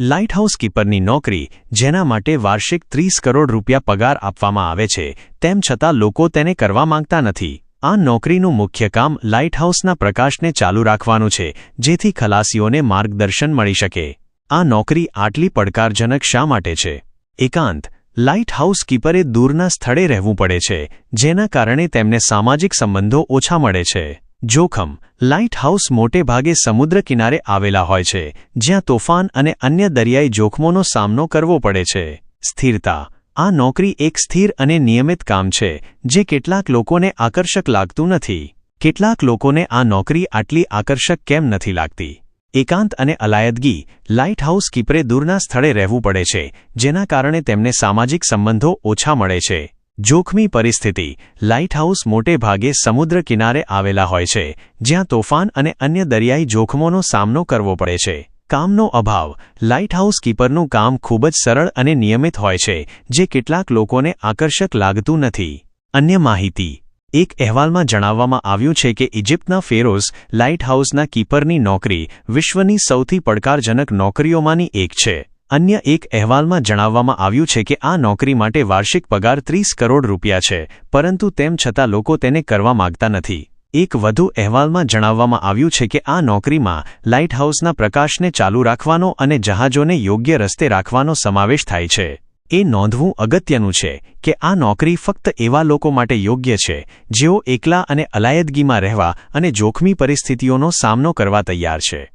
Lighthouse કીપરની નોકરી, જેના માટે વાર્ષિક 30 કરોડ રૂપિયા પગાર આપવામાં આવે છે, તેમ છતાં લોકો તેને કરવા માંગતા નથી. આ નોકરીનું મુખ્ય કામ લાઇટહાઉસના પ્રકાશને ચાલુ રાખવાનું છે, જેથી ખલાસીઓને માર્ગદર્શન મળી શકે. આ નોકરી આટલી પડકારજનક શા માટે છે? એકાંત. લાઇટહાઉસ કીપરે દૂરના સ્થળે રહેવું પડે છે, જેના કારણે તેમને સામાજિક સંબંધો ઓછા મળે છે. જોખમ. લાઇટહાઉસ મોટે ભાગે સમુદ્ર કિનારે આવેલા હોય છે, જ્યાં તોફાન અને અન્ય દરિયાઈ જોખમોનો સામનો કરવો પડે છે. સ્થિરતા. આ નોકરી એક સ્થિર અને નિયમિત કામ છે, જે કેટલાક લોકોને આકર્ષક લાગતું નથી. કેટલાક લોકોને આ નોકરી આટલી આકર્ષક કેમ નથી લાગતી? એકાંત અને અલાયદગી. લાઇટહાઉસ કીપરે દૂરના સ્થળે રહેવું પડે છે, જેના કારણે તેમને સામાજિક સંબંધો ઓછા મળે છે. જોખમી પરિસ્થિતિ. લાઇટહાઉસ મોટે ભાગે સમુદ્ર કિનારે આવેલા હોય છે, જ્યાં તોફાન અને અન્ય દરિયાઈ જોખમોનો સામનો કરવો પડે છે. કામનો અભાવ. લાઇટહાઉસ કીપરનું કામ ખૂબ જ સરળ અને નિયમિત હોય છે, જે કેટલાક લોકોને આકર્ષક લાગતું નથી. અન્ય માહિતી. એક અહેવાલમાં જણાવવામાં આવ્યું છે કે ઇજિપ્તના ફેરોઝ લાઇટહાઉસના કીપરની નોકરી વિશ્વની સૌથી પડકારજનક નોકરીઓમાંની એક છે. અન્ય એક અહેવાલમાં જણાવવામાં આવ્યું છે કે આ નોકરી માટે વાર્ષિક પગાર 30 કરોડ રૂપિયા છે, પરંતુ તેમ છતાં લોકો તેને કરવા માંગતા નથી. એક વધુ અહેવાલમાં જણાવવામાં આવ્યું છે કે આ નોકરીમાં લાઇટહાઉસના પ્રકાશને ચાલુ રાખવાનો અને જહાજોને યોગ્ય રસ્તે રાખવાનો સમાવેશ થાય છે. એ નોંધવું અગત્યનું છે કે આ નોકરી ફક્ત એવા લોકો માટે યોગ્ય છે, જેઓ એકલા અને અલાયદગીમાં રહેવા અને જોખમી પરિસ્થિતિઓનો સામનો કરવા તૈયાર છે.